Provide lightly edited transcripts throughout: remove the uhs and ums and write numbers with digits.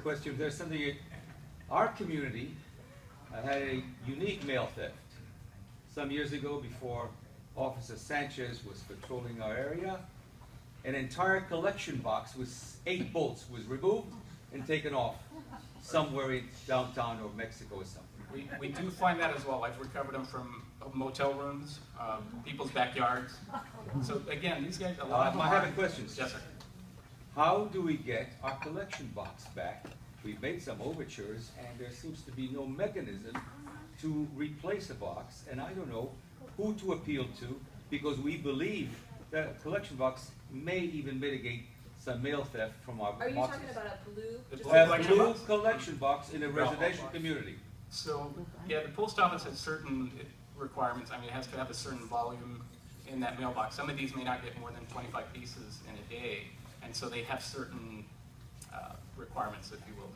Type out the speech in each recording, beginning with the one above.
question. There's something, our community had a unique mail theft. Some years ago, before Officer Sanchez was patrolling our area, an entire collection box with 8 bolts was removed and taken off somewhere in downtown or Mexico or something. We do find that as well. I've recovered them from motel rooms, people's backyards. So again, these guys, a lot of them I have a question. Yes, sir. How do we get our collection box back? We've made some overtures, and there seems to be no mechanism to replace a box, and I don't know who to appeal to, because we believe that a collection box may even mitigate some mail theft from our boxes. Are you talking about a blue? A blue collection box in a residential community. So, yeah, the post office has certain requirements. I mean, it has to have a certain volume in that mailbox. Some of these may not get more than 25 pieces in a day, and so they have certain requirements, if you will,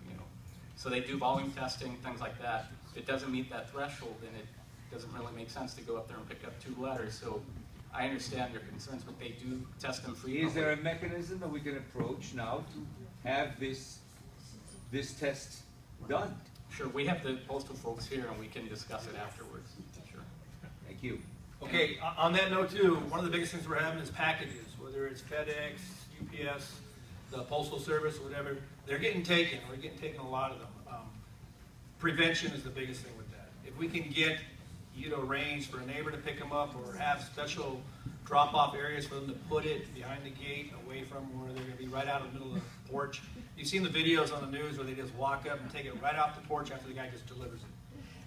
So they do volume testing, things like that. If it doesn't meet that threshold, then it doesn't really make sense to go up there and pick up 2 letters. So I understand your concerns, but they do test them frequently. Is there a mechanism that we can approach now to have this test done? Sure, we have the postal folks here, and we can discuss it afterwards. Sure. Thank you. Okay, on that note too, one of the biggest things we're having is packages, whether it's FedEx, UPS, the Postal Service, whatever. They're getting taken. We're getting taken a lot of them. Prevention is the biggest thing with that. If we can get you to arrange for a neighbor to pick them up, or have special drop-off areas for them to put it behind the gate, away from where they're going to be right out in the middle of the porch. You've seen the videos on the news where they just walk up and take it right off the porch after the guy just delivers it.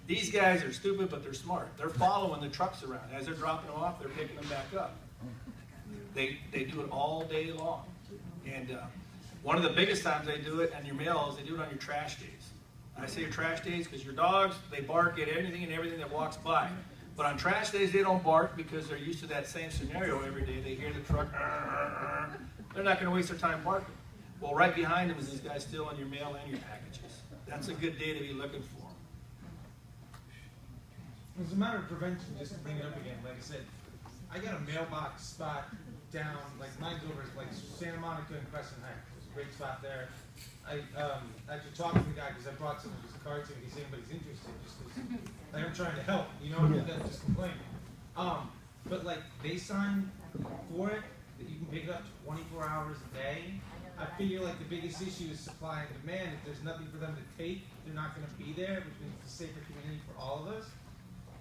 These guys are stupid, but they're smart. They're following the trucks around. As they're dropping them off, they're picking them back up. They do it all day long. And one of the biggest times they do it on your mail is they do it on your trash days. I say your trash days because your dogs, they bark at anything and everything that walks by. But on trash days, they don't bark because they're used to that same scenario every day. They hear the truck, they're not going to waste their time barking. Well, right behind them is these guys stealing your mail and your packages. That's a good day to be looking for them. It's a matter of prevention, just to bring it up again. Like I said, I got a mailbox spot down, like mine's over like Santa Monica and Crescent Heights. There's a great spot there. I actually talked to the guy because I brought some of his cards in in case anybody's interested, just because like, I'm trying to help, you know, not just complaining. But like they sign for it that you can pick it up 24 hours a day. I figure like the biggest issue is supply and demand. If there's nothing for them to take, they're not going to be there, which means it's a safer community for all of us.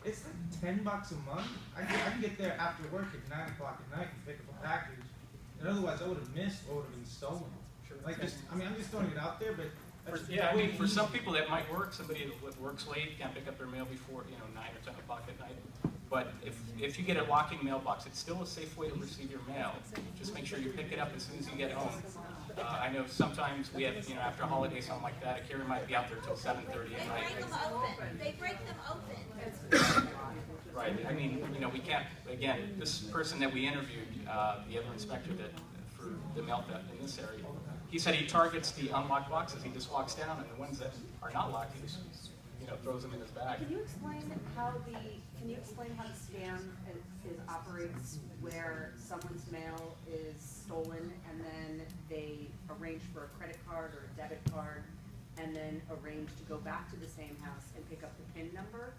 It's like $10 a month. I can get there after work at 9 o'clock at night and pick up a package. And otherwise I would have missed or would have been stolen. Like just, I mean, I'm just throwing it out there, but yeah, I mean, for some people that might work. Somebody that works late can't pick up their mail before 9 or 10 o'clock at night. But if you get a walking mailbox, it's still a safe way to receive your mail. Just make sure you pick it up as soon as you get home. I know sometimes we have, after a holiday, something like that, a carrier might be out there until 7:30 at night. They break them open. Right. I mean, we can't. Again, this person that we interviewed, the other inspector for the mail theft in this area, he said he targets the unlocked boxes. He just walks down, and the ones that are not locked, he just throws them in his bag. Can you explain how the scam operates, where someone's mail is stolen and then they arrange for a credit card or a debit card, and then arrange to go back to the same house and pick up the PIN number?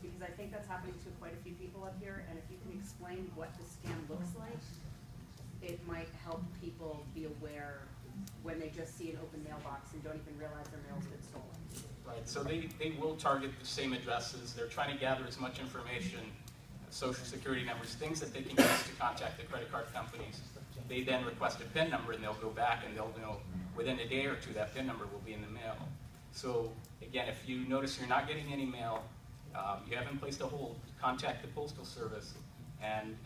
Because I think that's happening to quite a few people up here, and if you can explain what the scam looks like, it might help people be aware when they just see an open mailbox and don't even realize their mail's been stolen. Right, so they will target the same addresses. They're trying to gather as much information, social security numbers, things that they can use to contact the credit card companies. They then request a PIN number, and they'll go back and they'll know within a day or two that PIN number will be in the mail. So again, if you notice you're not getting any mail, you haven't placed a hold, contact the Postal Service, and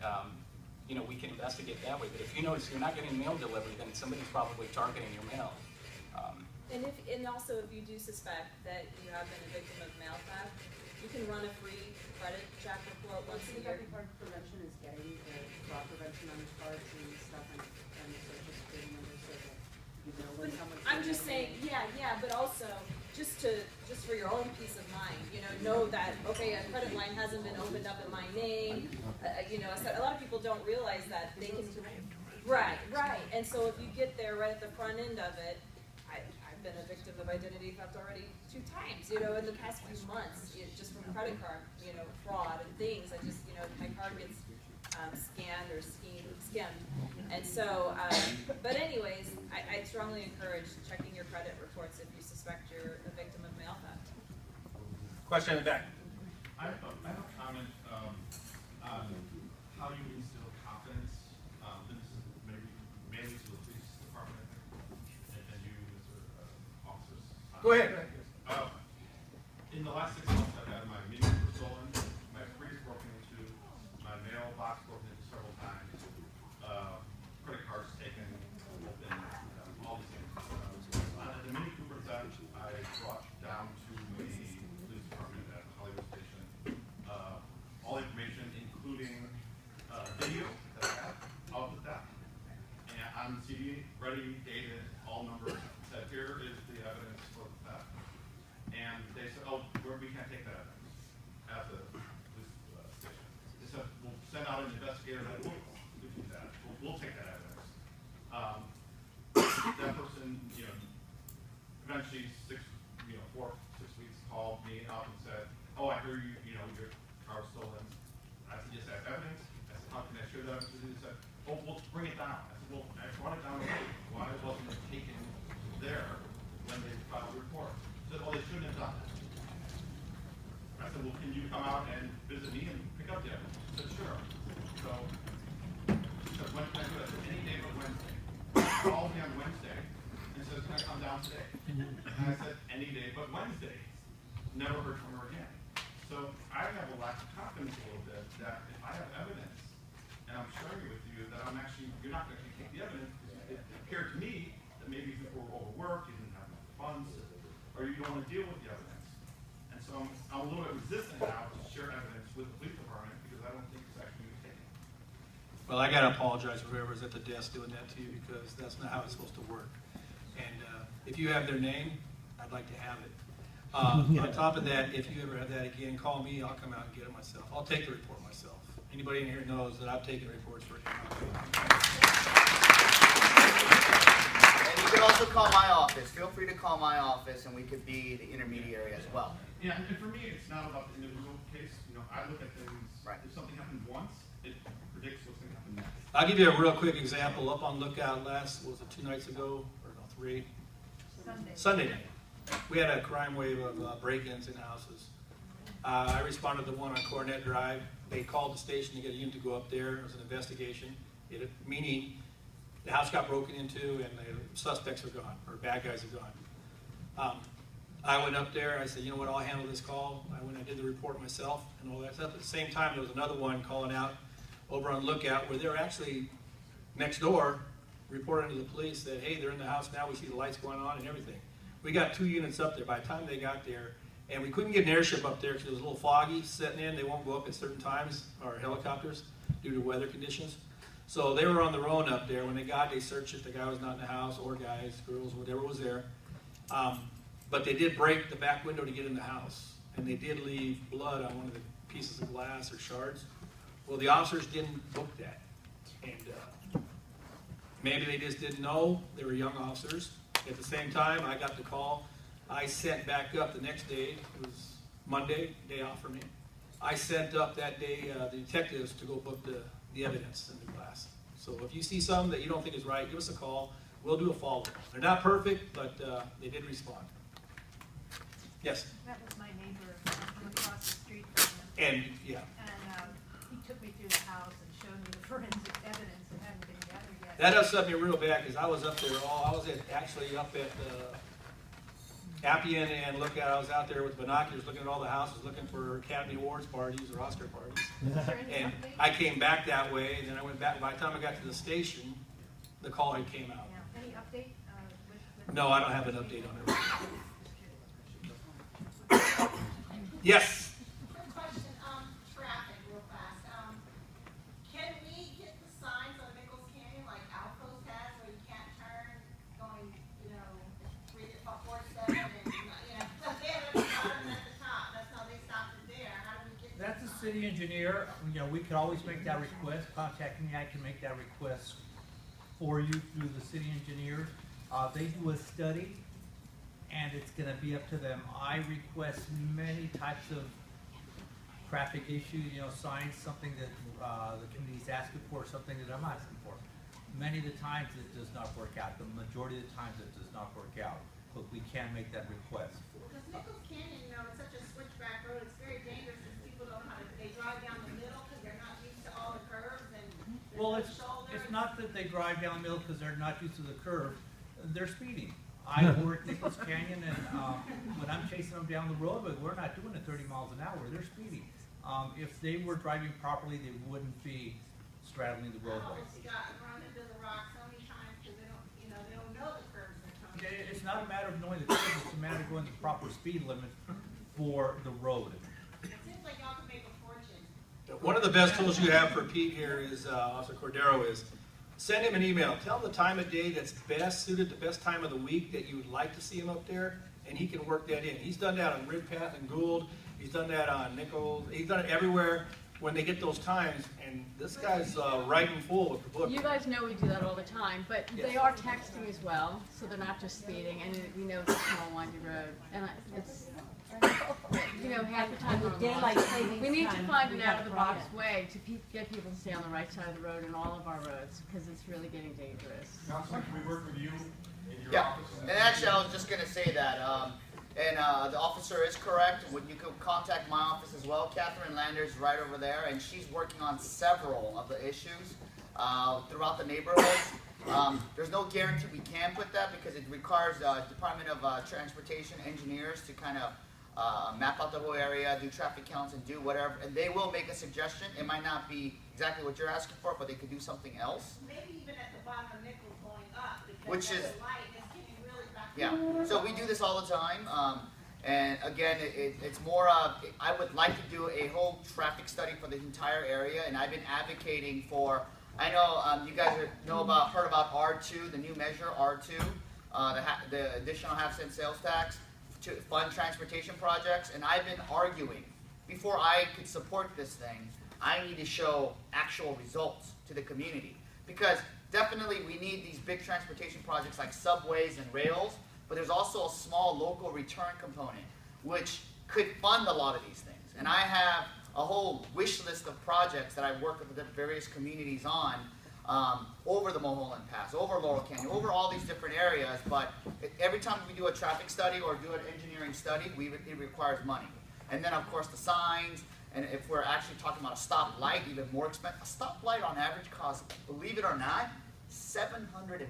we can investigate that way. But if you notice you're not getting mail delivery, then somebody's probably targeting your mail. And also, if you do suspect that you have been a victim of mail theft, you can run a free credit check report once a year. Credit card prevention is getting fraud prevention on the cards and stuff, and the social security numbers, so that when someone's. I'm just saying, yeah, but also just for your own peace of mind, know that okay, a credit line hasn't been opened up in my name. So a lot of people don't realize that they can. Right, and so if you get there right at the front end of it. I've been a victim of already 2 times, you know, in the past few months, just from credit card, you know, fraud and things. I just, you know, my card gets scanned or skimmed. And so, but anyways, I strongly encourage checking your credit reports if you suspect you're a victim of mail theft. Question in the back. I have a comment on how you instill confidence. This is maybe mainly to the police department and you, Mr. Officers. Go ahead. In the last 6 months, I've had my meetings were stolen, my freeze broken into, my mailbox broken into several times, credit cards taken, open, all these things. At the Mini Cooper theft, I brought down to the police department at the Hollywood station all information, including video that I have of the theft, and on CD, ready, dated, all numbers. Said here is the evidence for the theft, and they said, oh, we can't take that evidence at the police station. They said, we'll send out an investigator that will do that. We'll take that evidence. That person, you know, eventually 4 to 6 weeks called me up and said, oh, I hear you, you know, your car was stolen. I said, yes, I have evidence. I said, how can I share that evidence with you? They said, oh, we'll bring it down. I said, well, I brought it down already. Why wasn't it taken there when they filed the report? They said, oh, they shouldn't have done that. I said, well, can you come out and visit me and pick up the evidence? He said, sure. So, he said, when can I do that? I said, any day but Wednesday. He called me on Wednesday and says, can I come down today? And I said, any day but Wednesday. Never heard from her again. So I have a lack of confidence a little bit that if I have evidence and I'm sharing it with you, that I'm actually, you're not going to take the evidence. It appeared to me that maybe you were overworked, you didn't have enough funds, or you don't want to deal with the evidence. And so I'm a little bit resistant now to share evidence with the police department because I don't think it's actually going to take it. Well, I got to apologize for whoever's at the desk doing that to you because that's not how it's supposed to work. And if you have their name, I'd like to have it. On top of that, if you ever have that again, call me. I'll come out and get it myself. I'll take the report myself. Anybody in here knows that I've taken reports for him. And you can also call my office. Feel free to call my office, and we could be the intermediary as well. Yeah, and for me, it's not about the individual case. You know, I look at things, Right. If something happened once, it predicts what's going to happen next. I'll give you a real quick example. Up on Lookout last, was it 2 nights ago? Or no, 3? Sunday night. We had a crime wave of break-ins in houses. I responded to one on Cornet Drive. They called the station to get a unit to go up there. It was an investigation. Meaning the house got broken into and the suspects are gone, or bad guys are gone. I went up there. I said, you know what, I'll handle this call. I went and did the report myself and all that stuff. At the same time, there was another one calling out over on Lookout where they were actually next door reporting to the police that, hey, they're in the house now. We see the lights going on and everything. We got 2 units up there. By the time they got there, and we couldn't get an airship up there because it was a little foggy setting in. They won't go up at certain times, or helicopters, due to weather conditions. So they were on their own up there. When they got, they searched it. The guy was not in the house, or guys, girls, whatever was there. But they did break the back window to get in the house, and they did leave blood on one of the pieces of glass or shards. Well, the officers didn't book that, and maybe they just didn't know. They were young officers. At the same time, I got the call. I sent back up the next day. It was Monday, day off for me. I sent up that day the detectives to go book the evidence in the glass. So if you see something that you don't think is right, give us a call. We'll do a follow-up. They're not perfect, but they did respond. Yes? That was my neighbor from across the street from him. And, yeah. And he took me through the house and showed me the forensic evidence that hadn't been gathered yet. That does something real bad because I was up there I was actually up at Appian and Lookout. I was out there with binoculars looking at all the houses, looking for Academy Awards parties or Oscar parties. Is there any And update? I came back that way, and then I went back. By the time I got to the station, the call had came out. Yeah. Any update? With No, I don't have an update on it. Yes? Quick question, traffic real fast. Can we get the signs on Nichols Canyon like Outpost has where you can't turn going, 4-7 and, they have a bottom at the top. That's how they stopped it there. How do we get? That's the city engineer. We could always make that request. Contact me, I can make that request for you through the city engineer. They do a study and it's gonna be up to them. I request many types of traffic issues, you know, signs, something that, the community's asking for, something that I'm asking for. Many of the times it does not work out, the majority of the times it does not work out, but we can make that request. Because Nichols Canyon, you know, it's such a switchback road, it's very dangerous because people don't know how to, they drive down the middle because they're not used to all the curves and Well, there's no shoulders. it's not that they drive down the middle because they're not used to the curve, they're speeding. I work Nichols Canyon and, when I'm chasing them down the road, but we're not doing it 30 miles an hour, they're speeding. If they were driving properly, they wouldn't be straddling the roadway. I've run into the rock so many times because they don't, you know, they don't know the curves are coming. It's not a matter of knowing the curve, it's a matter of going the proper speed limit for the road. It seems like y'all can make a fortune. One of the best tools you have for Pete here is, Officer Cordero, is send him an email. Tell him the time of day that's best suited, the best time of the week that you would like to see him up there, and he can work that in. He's done that on Ridpath and Gould. He's done that on Nichols. He's done it everywhere when they get those times, and this guy's writing full with the book. You guys know we do that all the time, but they are texting as well, so they're not just speeding, and we know it's a small, windy road, and it's, you know, half the time we need to find an out-of-the-box way to get people to stay on the right side of the road in all of our roads, because it's really getting dangerous. Councilman, can we work with you in your Yeah, office? and actually, I was just gonna say that, the officer is correct. You could contact my office as well. Catherine Lander's right over there, and she's working on several of the issues throughout the neighborhoods. There's no guarantee we can put that because it requires Department of Transportation engineers to kind of map out the whole area, do traffic counts, and do whatever. And they will make a suggestion. It might not be exactly what you're asking for, but they could do something else. Maybe even at the bottom of Nichols going up because Which is- the light is getting really back. Yeah, so we do this all the time, and again, it's more I would like to do a whole traffic study for the entire area, and I've been advocating for, I know you guys heard about R2, the new measure, R2, the additional half-cent sales tax to fund transportation projects, and I've been arguing, before I could support this thing, I need to show actual results to the community, because definitely we need these big transportation projects like subways and rails, but there's also a small local return component, which could fund a lot of these things. And I have a whole wish list of projects that I've worked with the various communities on over the Mulholland Pass, over Laurel Canyon, over all these different areas, but every time we do a traffic study or do an engineering study, it requires money. And then of course the signs, and if we're actually talking about a stoplight, even more expensive. A stoplight on average costs, believe it or not, $750,000.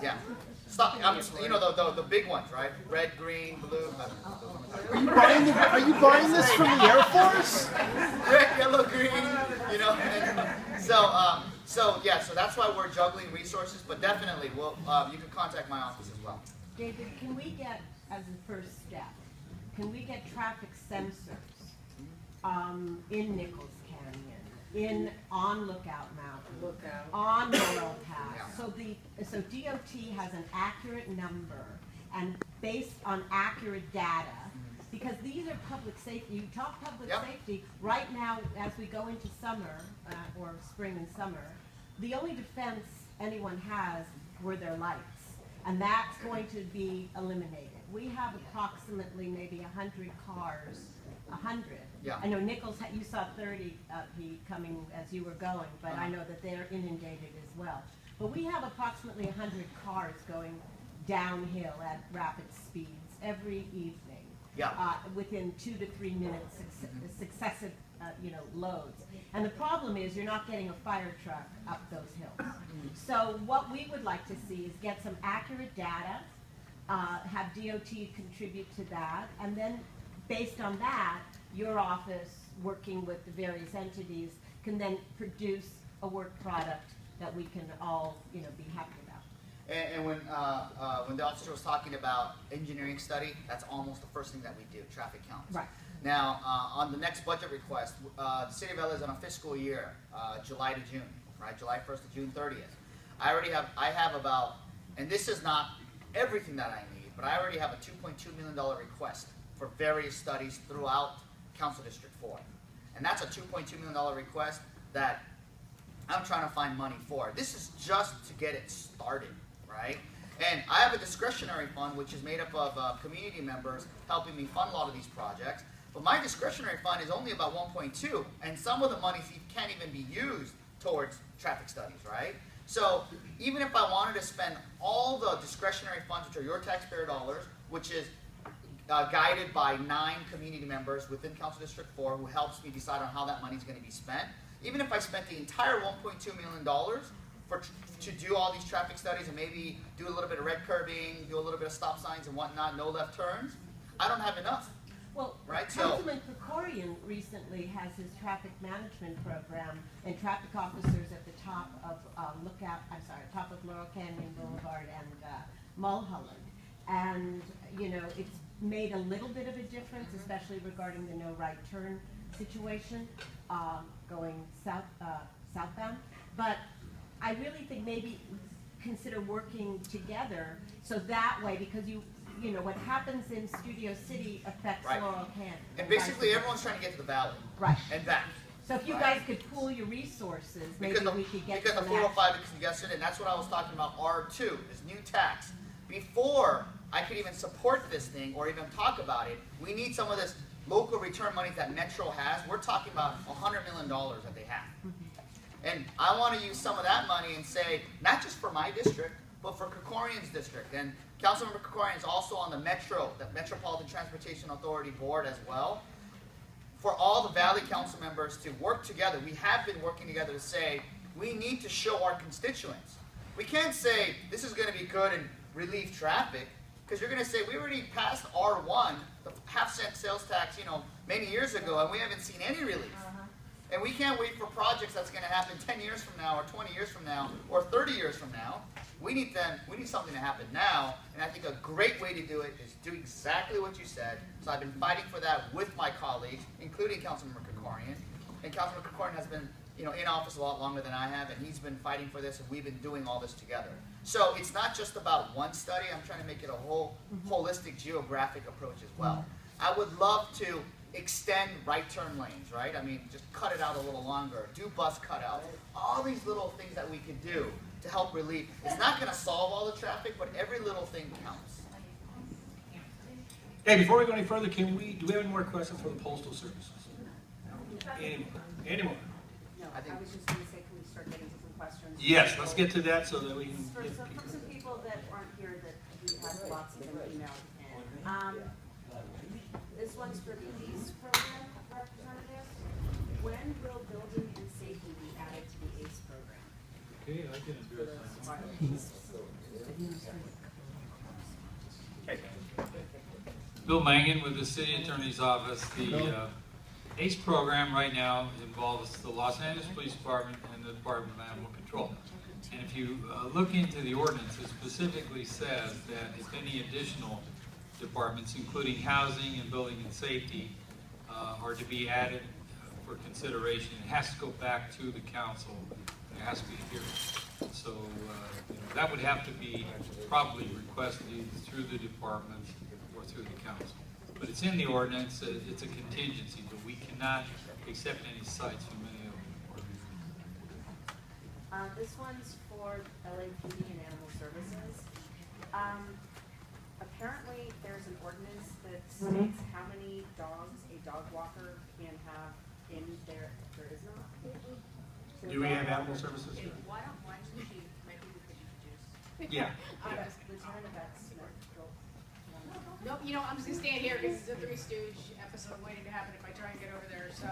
Yeah. Stop. You know the big ones, right? Red, green, blue. Are you buying this from the Air Force? Red, yellow, green. You know. So that's why we're juggling resources. But definitely, you can contact my office as well. David, can we get, as a first step, can we get traffic sensors in Nichols Canyon, on Lookout Mountain, on Laurel Pass, so DOT has an accurate number and based on accurate data, because these are public safety. You talk public safety right now as we go into summer or spring and summer. The only defense anyone has were their lights, and that's going to be eliminated. We have approximately maybe 100 cars, 100. Yeah. I know Nichols, you saw 30 coming as you were going, but I know that they're inundated as well. But we have approximately 100 cars going downhill at rapid speeds every evening. Yeah. Within 2 to 3 minutes, successive loads. And the problem is you're not getting a fire truck up those hills. So what we would like to see is get some accurate data, have DOT contribute to that, and then based on that, your office, working with the various entities, can then produce a work product that we can all, be happy about. And when the officer was talking about engineering study, that's almost the first thing that we do, traffic counts. Right. Now, on the next budget request, the City of LA is on a fiscal year, July to June, right? July 1st to June 30th. I have about, and this is not everything that I need, but I already have a $2.2 million request for various studies throughout Council District 4. And that's a $2.2 million request that I'm trying to find money for. This is just to get it started, right? And I have a discretionary fund, which is made up of community members helping me fund a lot of these projects. But my discretionary fund is only about 1.2, and some of the monies can't even be used towards traffic studies, right? So even if I wanted to spend all the discretionary funds, which are your taxpayer dollars, which is guided by 9 community members within Council District 4 who helps me decide on how that money is going to be spent. Even if I spent the entire $1.2 million to do all these traffic studies and maybe do a little bit of red curbing, do a little bit of stop signs and whatnot, no left turns, I don't have enough. Well, right? Councilman Krikorian recently has his traffic management program and traffic officers at the top of top of Laurel Canyon Boulevard and Mulholland. And, you know, it's made a little bit of a difference, especially regarding the no right turn situation, going southbound. But I really think maybe consider working together so that way, because you know, what happens in Studio City affects Right. Laurel Canyon. And basically everyone's trying to get to the valley. Right. And back. So if you guys could pool your resources, maybe we could get because some the 405 is congested, and that's what I was talking about, R2, this new tax. Before I could even support this thing or even talk about it, we need some of this local return money that Metro has. We're talking about $100 million that they have. And I want to use some of that money and say, not just for my district, but for Krikorian's district. And Councilmember Krikorian is also on the Metropolitan Transportation Authority board as well. For all the Valley Council members to work together, we have been working together to say, we need to show our constituents. We can't say, this is going to be good and relieve traffic, because you're going to say, we already passed R1, the half-cent sales tax, you know, many years ago, and we haven't seen any relief. And we can't wait for projects that's going to happen 10 years from now, or 20 years from now, or 30 years from now. We need something to happen now, and I think a great way to do it is do exactly what you said. So I've been fighting for that with my colleagues, including Councilmember Krikorian. And Councilmember Krikorian has been, you know, in office a lot longer than I have, and he's been fighting for this, and we've been doing all this together. So it's not just about one study. I'm trying to make it a whole holistic geographic approach as well. I would love to extend right turn lanes, right? I mean, just cut it out a little longer, do bus cutouts, all these little things that we can do to help relieve. It's not going to solve all the traffic, but every little thing counts. Hey, before we go any further, do we have any more questions for the Postal Services? Any more? No, I was just going to say, can we start getting to some questions? Yes, let's get to that so that we can For get some people that aren't here that we have lots of them emailed in. This one's for the ACE program representative. When will building and safety be added to the ACE program? Okay, I can address that. Bill Mangan with the City Attorney's Office. The ACE program right now involves the Los Angeles Police Department and the Department of Animal Control. And if you look into the ordinance, it specifically says that if any additional departments, including housing and building and safety, are to be added for consideration, it has to go back to the council. There has to be a hearing. So that would have to be probably requested either through the department or through the council. But it's in the ordinance. It's a contingency, but we cannot accept any sites from any of them. This one's for LAPD and Animal Services. Apparently, there's an ordinance that states how many dogs a dog walker can have in there. There is not. Do we have Animal Services? Why don't you, maybe we could introduce? Yeah. Lieutenant Yvette Smith. Nope, you know, I'm just gonna stand here because it's a Three Stooge episode waiting to happen if I try and get over there. So,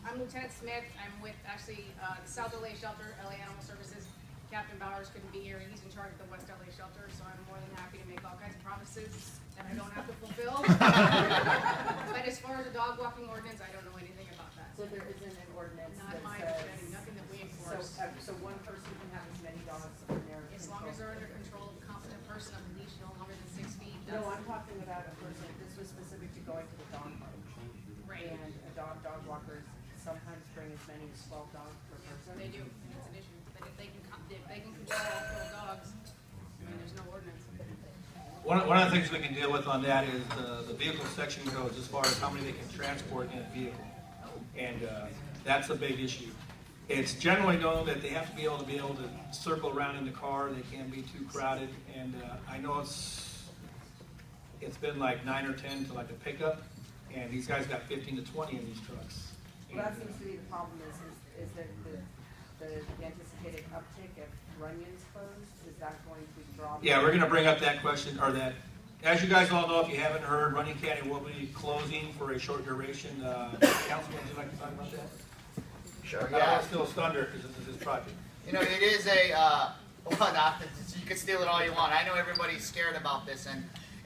I'm Lieutenant Smith. I'm with actually the South LA Shelter, LA Animal Services. Captain Bowers couldn't be here, and he's in charge of the West LA Shelter, so I'm more than happy to make all kinds of promises that I don't have to fulfill. But as far as the dog walking ordinance, I don't know anything about that. So there isn't an ordinance Not that my says. understanding, nothing that we enforce. So one person can have as many dogs in their. As long as they're under control of a competent person on a leash no longer than 6 feet. No, I'm talking about a person, this was specific to going to the dog park. Right. And dog walkers sometimes bring as many as 12 dogs per person. They do, and it's an issue. But if they can control all 12 dogs, I mean, there's no ordinance. One of the things we can deal with on that is the vehicle section codes as far as how many they can transport in a vehicle. And that's a big issue. It's generally known that they have to be able to circle around in the car. They can't be too crowded. And I know it's been like 9 or 10 to like a pickup, and these guys got 15 to 20 in these trucks. Well, that seems to be the problem is that the anticipated uptick if Runyon's closed, is that going to draw? Yeah, we're going to bring up that question, or that, as you guys all know, if you haven't heard, Runyon Canyon will be closing for a short duration. Councilman, would you like to talk about that? Sure, I yeah. don't steal his thunder because this is his project. You know, it is a, well, you can steal it all you want. I know everybody's scared about this,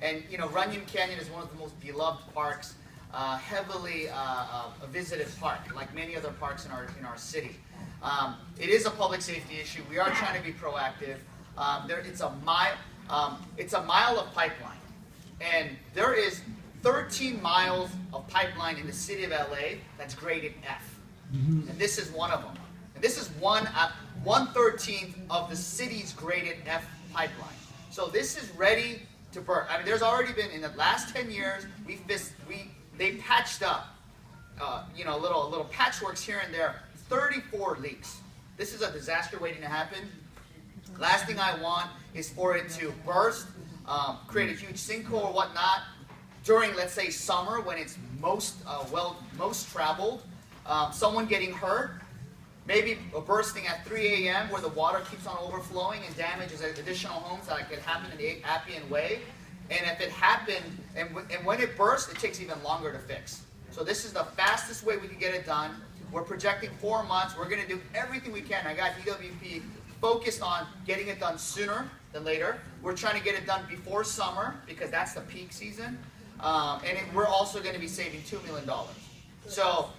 and you know, Runyon Canyon is one of the most beloved parks, heavily visited park, like many other parks in our city. It is a public safety issue. We are trying to be proactive. It's a mile of pipeline, and there is 13 miles of pipeline in the city of LA that's graded F. And this is one of them. And this is 1/13 of the city's graded F pipeline. So this is ready to burn. I mean, there's already been, in the last 10 years, they patched up, you know, little patchworks here and there, 34 leaks. This is a disaster waiting to happen. Last thing I want is for it to burst, create a huge sinkhole or whatnot during, let's say, summer when it's most traveled. Someone getting hurt, maybe bursting at 3 a.m. where the water keeps on overflowing and damages additional homes that could happen in the Appian Way. And if it happened, and when it bursts, it takes even longer to fix. So this is the fastest way we can get it done. We're projecting 4 months. We're going to do everything we can. I got EWP focused on getting it done sooner than later. We're trying to get it done before summer because that's the peak season. We're also going to be saving $2 million. So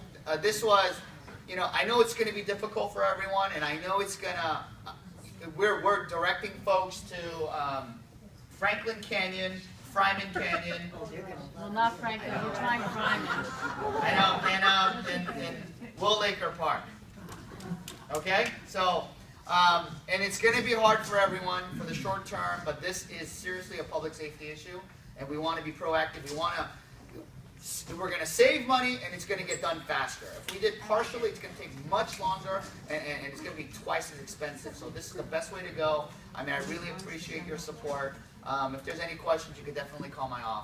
this was, you know, I know it's going to be difficult for everyone, and I know it's going to, we're directing folks to Franklin Canyon, Fryman Canyon. Well, not Franklin, we're trying Fryman. I know, and Will Laker Park. Okay, so, and it's going to be hard for everyone for the short term, but this is seriously a public safety issue, and we want to be proactive. We're going to save money, and it's going to get done faster. If we did partially, it's going to take much longer, and it's going to be twice as expensive. So this is the best way to go. I mean, I really appreciate your support. If there's any questions, you can definitely call my office.